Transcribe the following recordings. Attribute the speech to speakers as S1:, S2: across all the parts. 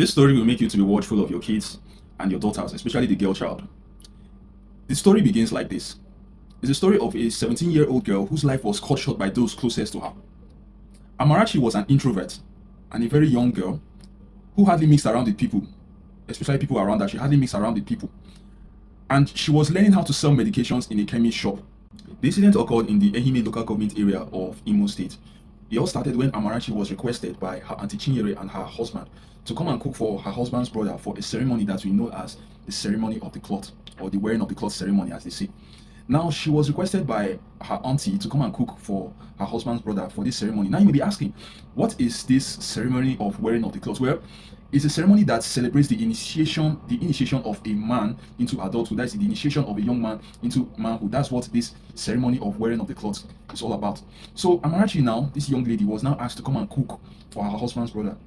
S1: This story will make you to be watchful of your kids and your daughters, especially the girl child. The story begins like this. It's a story of a 17-year-old girl whose life was cut short by those closest to her. Amarachi was an introvert and a very young girl who hardly mixed around with people, especially people around her. She hardly mixed around with people. And she was learning how to sell medications in a chemist shop. The incident occurred in the Ehime local government area of Imo State. It all started when Amarachi was requested by her auntie Chinyere and her husband to come and cook for her husband's brother for a ceremony that we know as the ceremony of the cloth, or the wearing of the cloth ceremony, as they say. Now, she was requested by her auntie to come and cook for her husband's brother for this ceremony. Now, you may be asking, what is this ceremony of wearing of the clothes? Well, it's a ceremony that celebrates the initiation of a man into adulthood. That's the initiation of a young man into manhood. That's what this ceremony of wearing of the clothes is all about. So Amarachi now, this young lady, was now asked to come and cook for her husband's brother.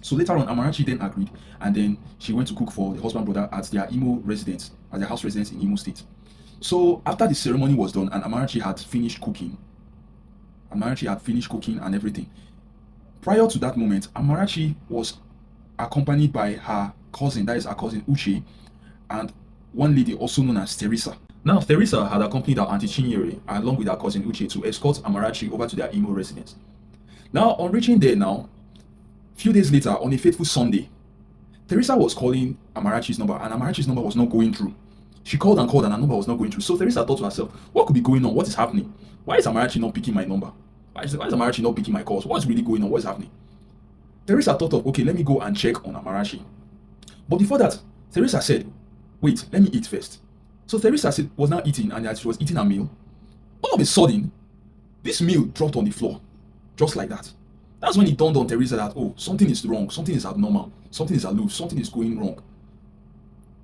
S1: So later on, Amarachi then agreed, and then she went to cook for the husband brother at their Imo residence, at their house residence in Imo State. So after the ceremony was done and Amarachi had finished cooking and everything, prior to that moment, Amarachi was accompanied by her cousin, that is her cousin Uche, and one lady also known as Teresa. Now, Teresa had accompanied her auntie Chinyere along with her cousin Uche to escort Amarachi over to their Imo residence. Now, on reaching there now, few days later, on a fateful Sunday, Teresa was calling Amarachi's number, and Amarachi's number was not going through. She called and called, and her number was not going through. So Teresa thought to herself, what could be going on? What is happening? Why is Amarachi not picking my number? Why is Amarachi not picking my calls? What's really going on? What is happening? Teresa thought of, okay, let me go and check on Amarachi. But before that, Teresa said, wait, let me eat first. So Teresa was now eating, and as she was eating her meal, all of a sudden, this meal dropped on the floor, just like that. That's when it dawned on Teresa that, oh, something is wrong, something is abnormal, something is aloof, something is going wrong.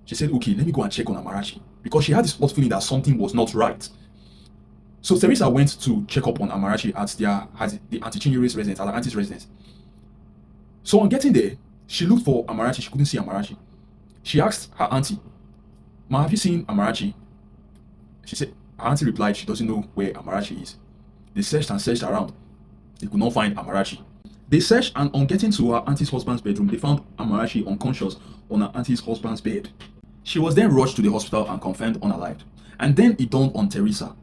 S1: She said, okay, let me go and check on Amarachi, because she had this odd feeling that something was not right. So Teresa went to check up on Amarachi at the Auntie Chinyere's residence, at her auntie's residence. So on getting there, she looked for Amarachi. She couldn't see Amarachi. She asked her auntie, Ma, have you seen Amarachi? She said, her auntie replied, she doesn't know where Amarachi is. They searched and searched around. They could not find Amarachi. They searched, and on getting to her auntie's husband's bedroom, they found Amarachi unconscious on her auntie's husband's bed. She was then rushed to the hospital and confirmed unalived. And then it dawned on Teresa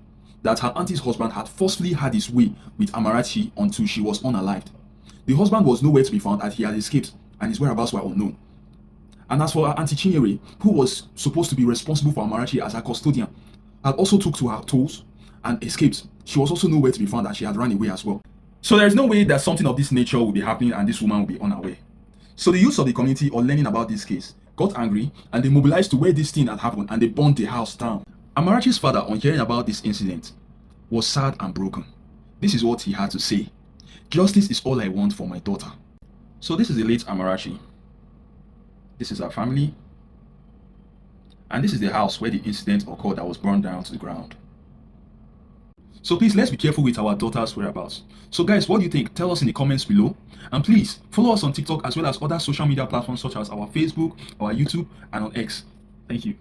S1: that her auntie's husband had forcefully had his way with Amarachi until she was unalived. The husband was nowhere to be found, and he had escaped, and his whereabouts were unknown. And as for her auntie Chinyere, who was supposed to be responsible for Amarachi as her custodian, had also took to her toes and escaped. She was also nowhere to be found, and she had run away as well. So there is no way that something of this nature will be happening and this woman will be unaware. So the youths of the community, on learning about this case, got angry, and they mobilized to where this thing had happened, and they burned the house down. Amarachi's father, on hearing about this incident, was sad and broken. This is what he had to say. Justice is all I want for my daughter. So this is the late Amarachi. This is her family. And this is the house where the incident occurred that was burned down to the ground. So please, let's be careful with our daughter's whereabouts. So guys, what do you think? Tell us in the comments below. And please, follow us on TikTok as well as other social media platforms such as our Facebook, our YouTube, and on X. Thank you.